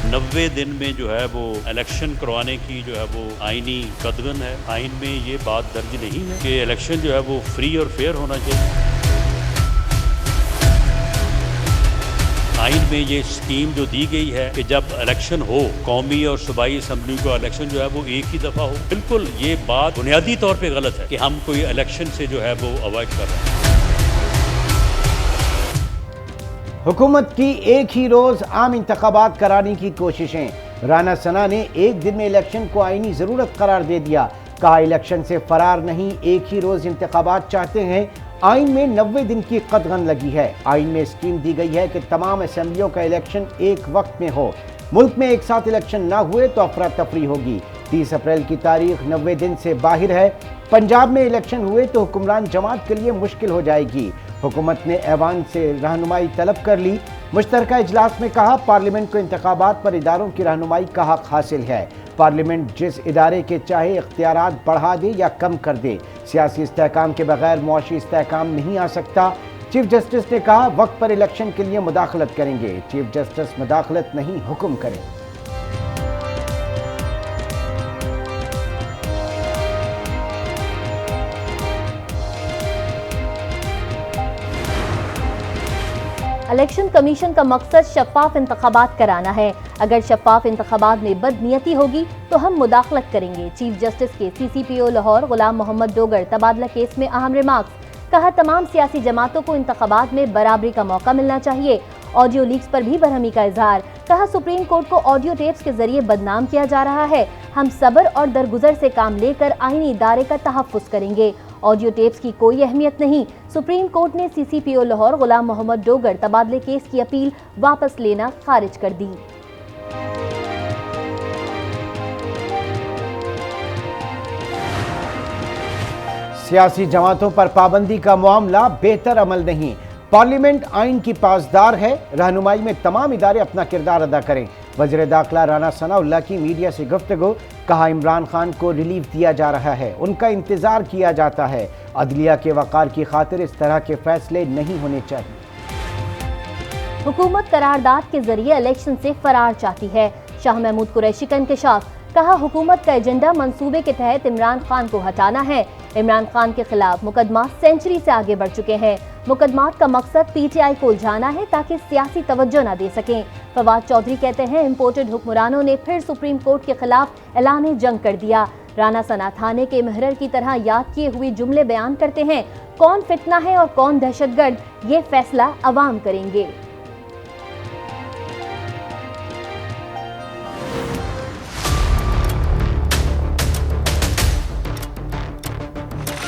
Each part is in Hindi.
90 दिन में जो है वो इलेक्शन करवाने की जो है वो आईनी कदगन है। आइन में ये बात दर्ज नहीं है कि इलेक्शन जो है वो फ्री और फेयर होना चाहिए। आइन में ये स्कीम जो दी गई है कि जब इलेक्शन हो, कौमी और सूबाई असम्बली का इलेक्शन जो है वो एक ही दफ़ा हो, बिल्कुल ये बात बुनियादी तौर पे गलत है कि हम कोई इलेक्शन से जो है वो अवॉइड कर रहे हैं। हुकूमत की एक ही रोज आम इंतखाबात कराने की कोशिशें। राना सना ने एक दिन में इलेक्शन को आईनी जरूरत करार दे दिया। कहा इलेक्शन से फरार नहीं, एक ही रोज इंतखाबात चाहते हैं। आइन में 90 दिन की कदगन लगी है। आइन में स्कीम दी गई है कि तमाम असेंबलियों का इलेक्शन एक वक्त में हो। मुल्क में एक साथ इलेक्शन ना हुए तो अफरा तफरी होगी। 30 अप्रैल की तारीख 90 दिन से बाहर है। पंजाब में इलेक्शन हुए तो हुक्मरान जमात के लिए मुश्किल हो जाएगी। हुकूमत ने ऐवान से रहनुमाई तलब कर ली। मुश्तरका इजलास में कहा पार्लियामेंट को इंतखाबात पर इदारों की रहनुमाई का हक हासिल है। पार्लियामेंट जिस इदारे के चाहे इख्तियारात बढ़ा दे या कम कर दे, सियासी इस्तेहकाम के बगैर मुआशी इस्तेहकाम नहीं आ सकता। चीफ जस्टिस ने कहा वक्त पर इलेक्शन के लिए मुदाखलत करेंगे। चीफ जस्टिस मुदाखलत नहीं हुक्म करें। इलेक्शन कमीशन का मकसद शफाफ इंतखाबात कराना है। अगर शफाफ इंतखाबात में बदनीयती होगी तो हम मुदाखलत करेंगे। चीफ जस्टिस के CCPO लाहौर गुलाम मोहम्मद डोगर तबादला केस में अहम रिमार्क्स। कहा तमाम सियासी जमातों को इंतखाबात में बराबरी का मौका मिलना चाहिए। ऑडियो लीक्स पर भी बरहमी का इजहार। कहा सुप्रीम कोर्ट को ऑडियो टेप्स के जरिए बदनाम किया जा रहा है। हम सब्र और दरगुजर से काम लेकर आईनी इदारे का तहफ़्फ़ुज़ करेंगे। ऑडियो टेप्स की कोई अहमियत नहीं। सुप्रीम कोर्ट ने CCPO लाहौर गुलाम मोहम्मद डोगर तबादले केस की अपील वापस लेना खारिज कर दी। सियासी जमातों पर पाबंदी का मामला बेहतर अमल नहीं। पार्लियामेंट आइन की पासदार है। रहनुमाई में तमाम इदारे अपना किरदार अदा करें। वज़ीर दाखिला राना सनाउल्लाह की मीडिया से गुफ्तगू। कहा इमरान खान को रिलीफ दिया जा रहा है, उनका इंतजार किया जाता है। अदलिया के वक़ार की खातिर इस तरह के फैसले नहीं होने चाहिए। हुकूमत करारदाद के जरिए इलेक्शन से फरार चाहती है। शाह महमूद कुरैशी का इंकशाफ। कहा हुकूमत का एजेंडा मंसूबे के तहत इमरान खान को हटाना है। इमरान खान के खिलाफ मुकदमा सेंचुरी से आगे बढ़ चुके हैं। मुकदमात का मकसद PTI को उलझाना है ताकि सियासी तवज्जो न दे सकें। फवाद चौधरी कहते हैं इम्पोर्टेड हुक्मरानों ने फिर सुप्रीम कोर्ट के खिलाफ ऐलान जंग कर दिया। राना सना थाने के महरर की तरह याद किए हुए जुमले बयान करते हैं। कौन फितना है और कौन दहशतगर्द, ये फैसला अवाम करेंगे।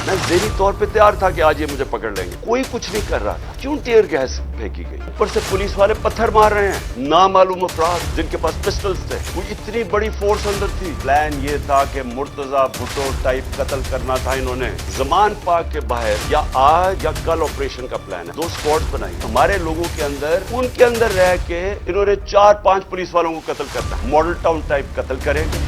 मैं ज़हनी तौर पे तैयार था कि आज ये मुझे पकड़ लेंगे। कोई कुछ नहीं कर रहा था। क्यों टीयर गैस फेंकी गई? ऊपर से पुलिस वाले पत्थर मार रहे हैं। नामालूम अफराद जिनके पास पिस्टल्स थे। वो इतनी बड़ी फोर्स अंदर थी। प्लान ये था कि मुर्तजा भुट्टो टाइप कत्ल करना था इन्होंने। जमान पाक के बाहर या आज या कल ऑपरेशन का प्लान है। 2 स्क्वाड्स बनाई हमारे लोगों के अंदर, उनके अंदर रह के इन्होंने 4-5 पुलिस वालों को कत्ल करना। मॉडल टाउन टाइप कत्ल करेंगे।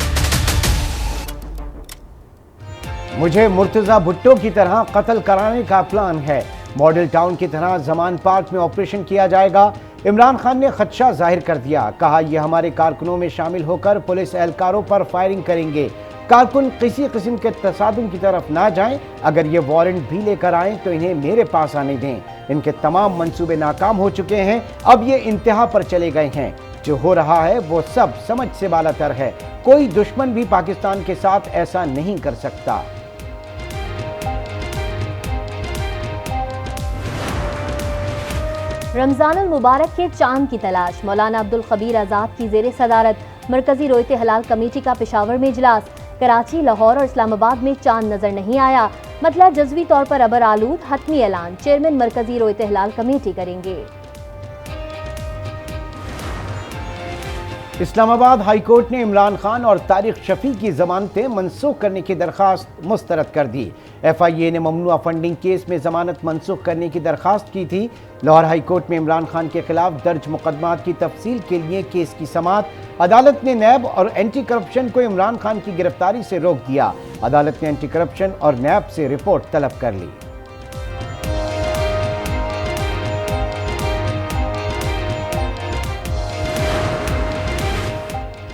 मुझे मुर्तजा भुट्टो की तरह कत्ल कराने का प्लान है। मॉडल टाउन की तरह जमान पार्क में ऑपरेशन किया जाएगा। इमरान खान ने खदशा जाहिर कर दिया। कहा यह हमारे कारकुनों में शामिल होकर पुलिस एहलकारों पर फायरिंग करेंगे। कारकुन किसी किस्म के तसादुम की तरफ ना जाएं। अगर ये वारंट भी लेकर आएं तो इन्हें मेरे पास आने दें। इनके तमाम मंसूबे नाकाम हो चुके हैं। अब ये इंतहा पर चले गए हैं। जो हो रहा है वो सब समझ से बालातर है। कोई दुश्मन भी पाकिस्तान के साथ ऐसा नहीं कर सकता। रमजानुल मुबारक के चांद की तलाश। मौलाना अब्दुल खबीर आज़ाद की ज़ेर सदारत मरकजी रोयत हलाल कमेटी का पेशावर में इजलास। कराची, लाहौर और इस्लामाबाद में चांद नजर नहीं आया। मतलब जज़वी तौर पर अबर आलूद। हतमी ऐलान चेयरमैन मरकजी रोयत हलाल कमेटी करेंगे। इस्लामाबाद हाई कोर्ट ने इमरान खान और तारिक शफी की जमानतें मनसूख करने की दरखास्त मुस्तरद कर दी। FIA ने ममनुआ फंडिंग केस में जमानत मनसूख करने की दरखास्त की थी। लाहौर हाई कोर्ट में इमरान खान के खिलाफ दर्ज मुकदमात की तफसील के लिए केस की समाअत। अदालत ने नैब और एंटी करप्शन को इमरान खान की गिरफ्तारी से रोक दिया। अदालत ने एंटी करप्शन और नैब से रिपोर्ट तलब कर ली।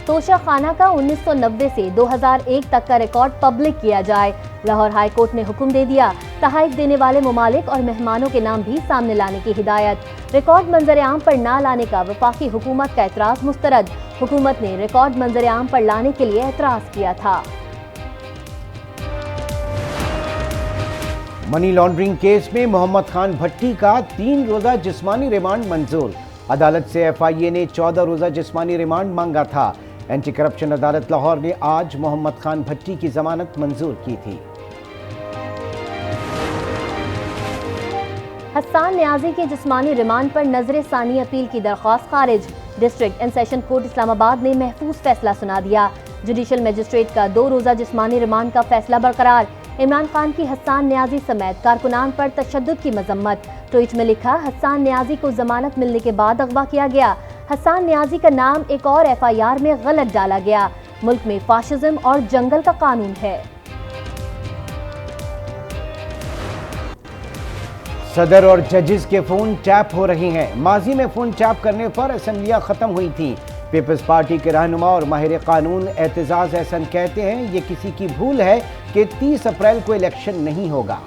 तोशा खाना का 1990 से 2001 तक का रिकॉर्ड पब्लिक किया जाए। लाहौर हाई कोर्ट ने हुक्म दे दिया। तहाइफ देने वाले ममालिक और मेहमानों के नाम भी सामने लाने की हिदायत। रिकॉर्ड मंजर आम पर ना लाने का वफाकी हुकूमत का एतराज मुस्तरद। हुकूमत ने रिकॉर्ड मंजर आम पर लाने के लिए एतराज किया था। मनी लॉन्ड्रिंग केस में मोहम्मद खान भट्टी का 3 रोजा जिस्मानी रिमांड मंजूर। अदालत से FIA ने 14 रोजा जिस्मानी रिमांड मांगा था। एंटी करप्शन अदालत लाहौर ने आज मोहम्मद खान भट्टी की जमानत मंजूर की थी। हस्सान न्याजी के जिस्मानी रिमांड पर नजर सानी अपील की दरख्वास्त खारिज। District and session court Islamabad ने महफूज फैसला सुना दिया। जुडिशल मजिस्ट्रेट का 2 रोजा जिस्मानी रिमांड का फैसला बरकरार। इमरान खान की हस्सान न्याजी समेत कारकुनान पर तशद्दुद की मजम्मत। ट्वीट में लिखा, हस्सान न्याजी को जमानत मिलने के बाद अगवा किया गया। हस्सान न्याजी का नाम एक और FIR में गलत डाला गया। मुल्क में फाशिज्म और जंगल का कानून है। सदर और जजेस के फोन टैप हो रहे हैं। माजी में फोन टैप करने पर असेंबलियां खत्म हुई थी। पीपल्स पार्टी के रहनुमा और माहिर कानून एतजाज एहसन कहते हैं ये किसी की भूल है कि 30 अप्रैल को इलेक्शन नहीं होगा।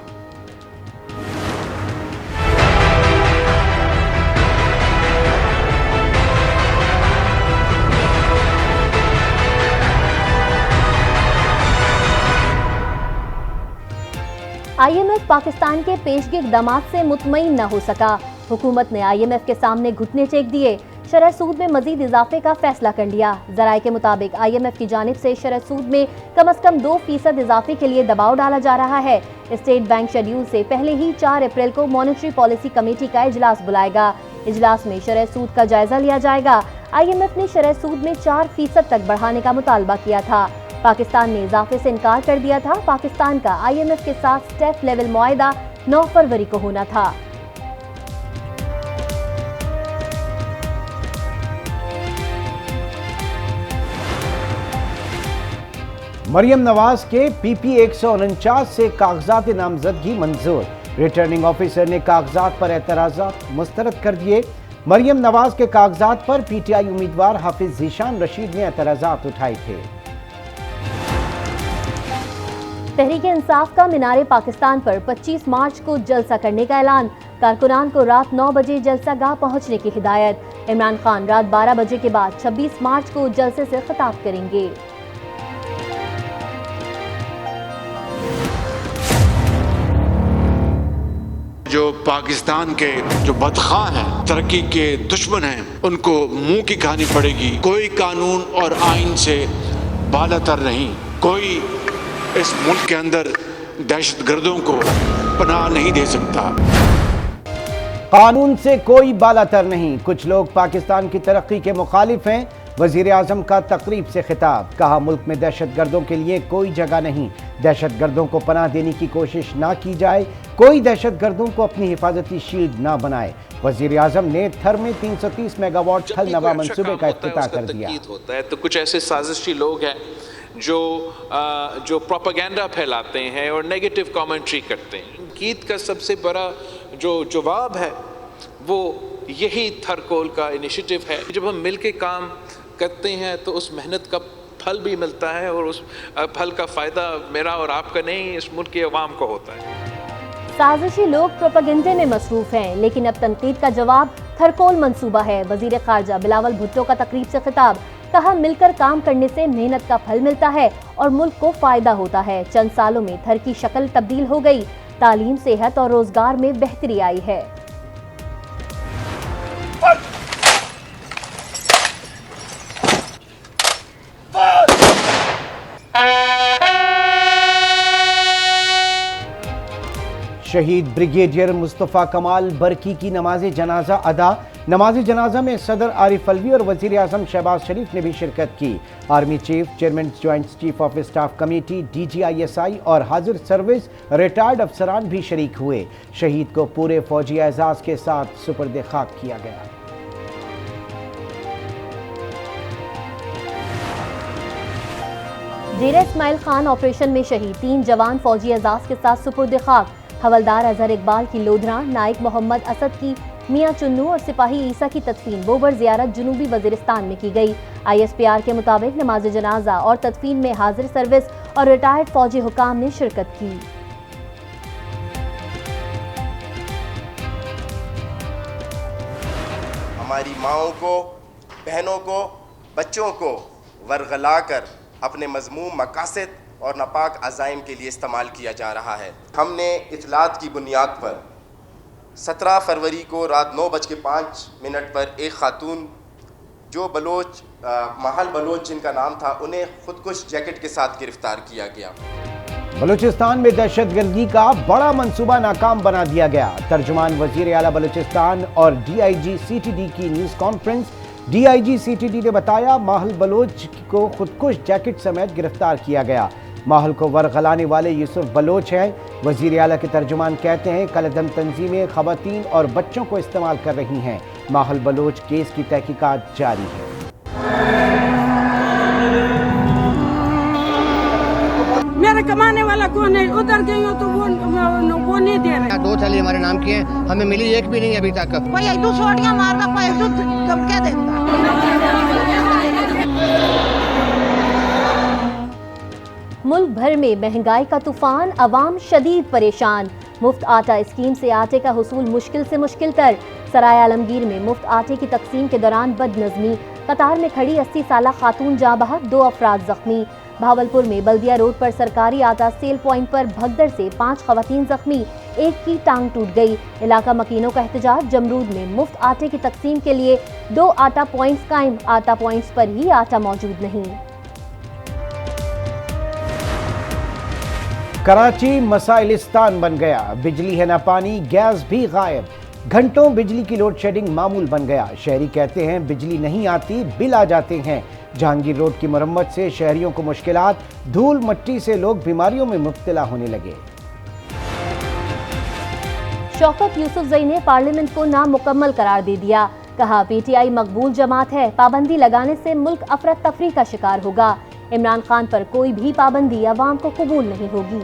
IMF पाकिस्तान के पेशगी इक़दामात से मुतमईन न हो सका। हुकूमत ने IMF के सामने घुटने टेक दिए। शरह सूद में मजीद इजाफे का फैसला कर लिया। ज़राए के मुताबिक IMF की जानिब से शरह सूद में कम अज़ कम 2% इजाफे के लिए दबाव डाला जा रहा है। स्टेट बैंक शेड्यूल से पहले ही 4 अप्रैल को मॉनेटरी पॉलिसी कमेटी का इजलास बुलाएगा। इजलास में शरह सूद का जायजा लिया जाएगा। IMF ने शरह सूद में 4% तक बढ़ाने का मुतालबा किया था। पाकिस्तान ने इजाफे से इनकार कर दिया था। पाकिस्तान का IMF के साथ स्टेप लेवल मुआहदा 9 फरवरी को होना था। मरियम नवाज के PP 149 से कागजात नामजदगी मंजूर। रिटर्निंग ऑफिसर ने कागजात पर एतराज़ात मुस्तरद कर दिए। मरियम नवाज के कागजात पर PTI उम्मीदवार हाफिज ज़ीशान रशीद ने एतराज़ात उठाए थे। तहरीक इंसाफ का मीनारे पाकिस्तान पर 25 मार्च को जलसा करने का ऐलान। कारकुनान को रात 9 बजे जलसा गाह पहुंचने की हिदायत। इमरान खान रात 12 बजे के बाद 26 मार्च को जलसे से खिताब करेंगे। जो पाकिस्तान के जो बदखा हैं, तरक्की के दुश्मन हैं, उनको मुंह की खानी पड़ेगी। कोई कानून और आइन से बालातर नहीं। कोई इस मुल्क के अंदर दहशतगर्दों को पनाह नहीं दे सकता। कानून से कोई बालातर नहीं। कुछ लोग पाकिस्तान की तरक्की के मुखालिफ हैं। वजीर आजम का तकरीब से खिताब। कहा, मुल्क में दहशतगर्दों के लिए कोई जगह नहीं। दहशतगर्दों को पनाह देने की कोशिश ना की जाए। कोई दहशतगर्दों को अपनी हिफाजती शील्ड ना बनाए। वजीर आजम ने थर में 330 मेगावाट खल नवा मंसूबे का इफ्तिताह कर दिया। होता है तो कुछ ऐसे साजिशी लोग हैं जो प्रोपेगेंडा फैलाते हैं और नेगेटिव कमेंट्री करते हैं। गीत का सबसे बड़ा जो जवाब है वो यही थरकोल का इनिशिएटिव है। जब हम मिलके काम करते हैं तो उस मेहनत का फल भी मिलता है और उस फल का फ़ायदा मेरा और आपका नहीं, इस मुल्क के अवाम को होता है। साजिशी लोग प्रोपेगेंडे में मसरूफ हैं, लेकिन अब तनकीद का जवाब थरकोल मंसूबा है। वजीर खारजा बिलावल भुट्टो का तकरीब से खिताब। कहा, मिलकर काम करने से मेहनत का फल मिलता है और मुल्क को फायदा होता है। चंद सालों में थर की शक्ल तब्दील हो गई। तालीम, सेहत और रोजगार में बेहतरी आई है। शहीद ब्रिगेडियर मुस्तफ़ा कमाल बरकी की नमाज जनाजा अदा। नमाज जनाजा में सदर आरिफ अलवी और वजीर आजम शहबाज शरीफ ने भी शिरकत की। Army chief, chairman joint chief of staff committee, DGISI और हाजिर सर्विस रिटायर्ड अफसरान भी शरीक हुए। शहीद को पूरे फौजी एजाज के साथ सुपर्द खाक किया गया। डेरा इस्माइल खान ऑपरेशन में शहीद 3 जवान फौजी एजाज के साथ सुपुर्द खाक। हवलदार अजहर इकबाल की लोधरा, नाइक मोहम्मद असद की मियां चुन्नू और सिपाही ईसा की तदफीन बोबर ज़ियारत जनूबी वज़ीरिस्तान में की गई। ISPR के मुताबिक नमाज जनाजा और तदफीन में हाजिर सर्विस और रिटायर्ड फौजी हुकाम ने शिरकत की। हमारी माओं को, बहनों को, बच्चों को वरगलाकर अपने मज़मूम मकासद और नापाक अज़ाइम के लिए इस्तेमाल किया जा रहा है। हमने इतलात की बुनियाद पर 17 फरवरी को रात 9:05 पर एक खातून जो बलोच महल बलोच जिनका नाम था, उन्हें खुदकुश जैकेट के साथ गिरफ्तार किया गया। बलूचिस्तान में दहशतगर्दी का बड़ा मंसूबा नाकाम बना दिया गया। तर्जुमान वजीर आला बलूचिस्तान और DIG CTD की न्यूज़ कॉन्फ्रेंस। DIG CTD ने बताया माहल बलोच को खुदकुश जैकेट समेत गिरफ्तार किया गया। माहल को वरगलाने वाले यूसुफ बलोच हैं। वजीर आला के तर्जुमान कहते हैं कलअदम तंजीमें खवातीन और बच्चों को इस्तेमाल कर रही हैं। माहल बलोच केस की तहकीकात जारी है। मेरा कमाने वाला कौन है? उधर गई हो तो वो नहीं दे रहे। 2 थैली हमारे नाम की है, हमें मिली एक भी नहीं अभी तक। कोई एक दो सोटियां मारता, कोई एक दो कम कह देता। मुल्क भर में महंगाई का तूफान, अवाम शदीद परेशान। मुफ्त आटा स्कीम से आटे का हुसूल मुश्किल से मुश्किल तर। सराय आलमगीर में मुफ्त आटे की तकसीम के दौरान बदनज़मी। कतार में खड़ी 80 साला खातून जाँ बहक, 2 अफराद जख्मी। भावलपुर में बल्दिया रोड पर सरकारी आटा सेल पॉइंट पर भगदड़ से 5 खवातीन जख्मी, एक की टांग टूट गई। इलाका मकीनों का एहतजाज। जमरूद में मुफ्त आटे की तकसीम के लिए 2 आटा पॉइंट्स कायम, आटा पॉइंट्स पर ही आटा मौजूद नहीं। कराची मसाइलिस्तान बन गया। बिजली है ना पानी, गैस भी गायब। घंटों बिजली की लोड शेडिंग मामूल बन गया। शहरी कहते हैं बिजली नहीं आती, बिल आ जाते हैं। जहांगीर रोड की मरम्मत से शहरियों को मुश्किलात। धूल मट्टी से लोग बीमारियों में मुब्तला होने लगे। शौकत यूसुफजई ने पार्लियामेंट को नामुकम्मल करार दे दिया। कहा PTI मकबूल जमात है, पाबंदी लगाने से मुल्क अफरा तफरी का शिकार होगा। इमरान खान पर कोई भी पाबंदी अवाम को कबूल नहीं होगी।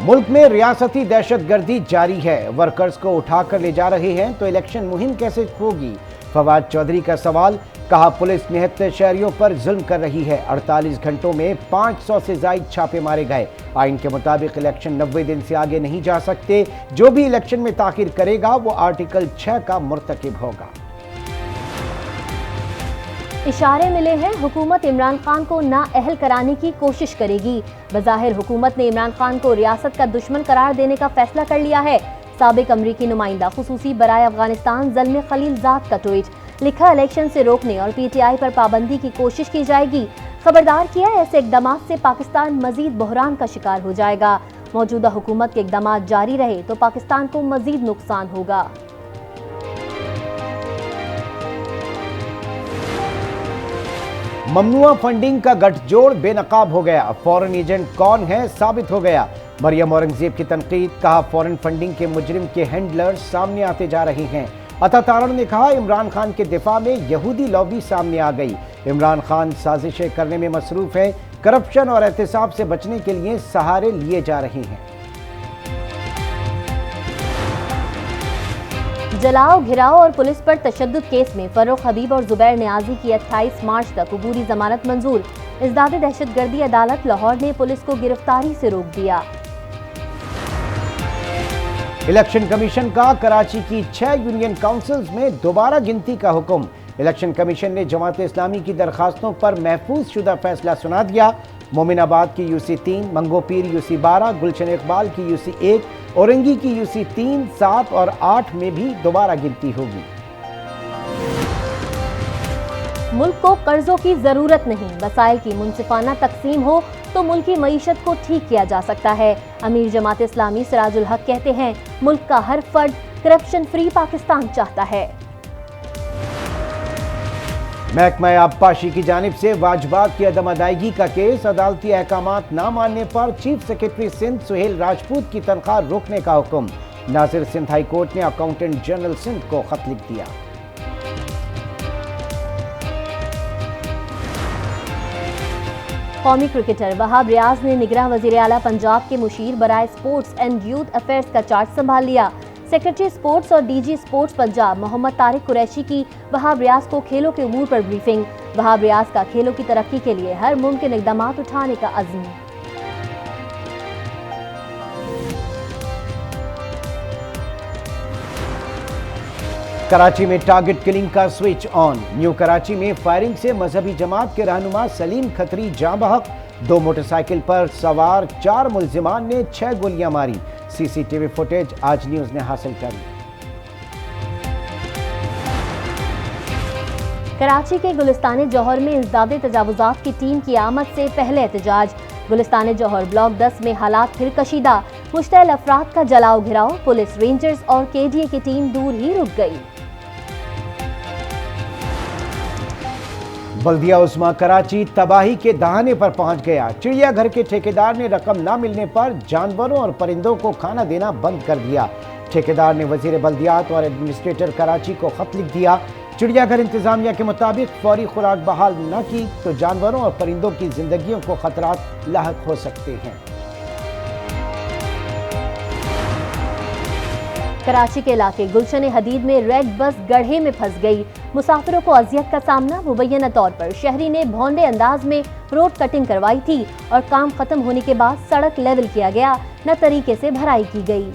मुल्क में रियासती दहशतगर्दी जारी है। वर्कर्स को उठाकर ले जा रहे हैं तो इलेक्शन मुहिम कैसे होगी? फवाद चौधरी का सवाल। कहा पुलिस निहत्तर शहरियों पर जुल्म कर रही है। 48 घंटों में 500 से ज्यादा छापे मारे गए। आइन के मुताबिक इलेक्शन 90 दिन से आगे नहीं जा सकते। जो भी इलेक्शन में ताखीर करेगा वो आर्टिकल 6 का मुर्तकिब होगा। इशारे मिले हैं हुकूमत इमरान खान को नाअहल कराने की कोशिश करेगी। बज़ाहिर हुकूमत ने इमरान खान को रियासत का दुश्मन करार देने का फैसला कर लिया है। साबिक अमरीकी नुमाइंदा खुसूसी बराए अफगानिस्तान ज़ल्म खलीलजाद का ट्वीट। लिखा इलेक्शन से रोकने और PTI पर पाबंदी की कोशिश की जाएगी। खबरदार किया ऐसे इकदाम से पाकिस्तान मजीद बहरान का शिकार हो जाएगा। मौजूदा हुकूमत के इकदाम जारी रहे तो पाकिस्तान को मजीद नुकसान होगा। ममनुआ फंडिंग का गठजोड़ बेनकाब हो गया। फॉरेन एजेंट कौन है साबित हो गया। मरियम औरंगजेब की तनकीद। कहा फॉरेन फंडिंग के मुजरिम के हैंडलर्स सामने आते जा रहे हैं। अता तारण ने कहा इमरान खान के दिफा में यहूदी लॉबी सामने आ गई। इमरान खान साजिशें करने में मसरूफ है। करप्शन और एहतिसाब से बचने के लिए सहारे लिए जा रहे हैं। जलाओ, घिराव और पुलिस पर तशद्दुद केस में फर्रुख हबीब और जुबैर नियाजी की 28 मार्च तक अबूरी जमानत मंजूर। इज़दाद दहशतगर्दी अदालत लाहौर ने पुलिस को गिरफ्तारी से रोक दिया। इलेक्शन कमीशन का कराची की 6 यूनियन काउंसिल्स में दोबारा गिनती का हुक्म। इलेक्शन कमीशन ने जमात इस्लामी की दरखास्तों पर महफूज शुदा फैसला सुना दिया। मोमिनाबाद की UC 3, मंगोपीर UC 12, गुलशन इकबाल की UC 1, औरंगी की UC 3, 7 और 8 में भी दोबारा गिनती होगी। मुल्क को कर्जों की जरूरत नहीं, वसाइल की मुनसिफाना तकसीम हो तो मुल्क की मईशत को ठीक किया जा सकता है। अमीर जमात इस्लामी सिराजुल हक कहते हैं मुल्क का हर फर्द करप्शन फ्री पाकिस्तान चाहता है। महकमा आबपाशी की जानिब से वाजबात की अदम अदायगी का केस। अदालती अहकामात न मानने पर चीफ सेक्रेटरी सिंध सुहेल राजपूत की तनख्वाह रोकने का हुक्म। नासिर सिंध हाई कोर्ट ने अकाउंटेंट जनरल सिंध को खत लिख दिया। कौमी क्रिकेटर वहाब रियाज ने निगरान वज़ीर आला पंजाब के मुशीर बराए स्पोर्ट्स एंड यूथ अफेयर्स का चार्ज संभाल लिया। सेक्रेटरी स्पोर्ट्स और डीजी स्पोर्ट्स पंजाब मोहम्मद तारिक कुरैशी की वहाब रियाज को खेलों के उमूर पर ब्रीफिंग। वहाब रियाज का खेलों की तरक्की के लिए हर मुमकिन इक़दाम उठाने का अज़्म। कराची में टारगेट किलिंग का स्विच ऑन। न्यू कराची में फायरिंग से मजहबी जमात के रहनुमा सलीम खत्री जाँ बहक। 2 मोटरसाइकिल पर सवार 4 मुल्जिमान ने 6 गोलियां मारी। सीसीटीवी फुटेज आज न्यूज ने हासिल कर ली। कराची के गुलिस्तान जौहर में इंसदादे तजावुजात की टीम की आमद से पहले एहतजाज। गुलिस्तान जौहर ब्लॉक 10 में हालात फिर कशीदा। मुश्तइल अफराद का जलाओ घिराव, पुलिस, रेंजर्स और केडीए की टीम दूर ही रुक गई। बल्दिया उस्मा कराची तबाही के दहाने पर पहुंच गया। चिड़ियाघर के ठेकेदार ने रकम न मिलने पर जानवरों और परिंदों को खाना देना बंद कर दिया। ठेकेदार ने वजीर बल्दियात और एडमिनिस्ट्रेटर कराची को खत लिख दिया। चिड़ियाघर इंतजामिया के मुताबिक फौरी खुराक बहाल न की तो जानवरों और परिंदों की जिंदगियों को खतरात लाहक हो सकते हैं। कराची के इलाके गुलशन हदीद में रेड बस गड्ढे में फंस गई। मुसाफिरों को अजियत का सामना। मुबैना तौर पर शहरी ने भौंडे अंदाज में रोड कटिंग करवाई थी और काम खत्म होने के बाद सड़क लेवल किया गया, न तरीके से भराई की गई।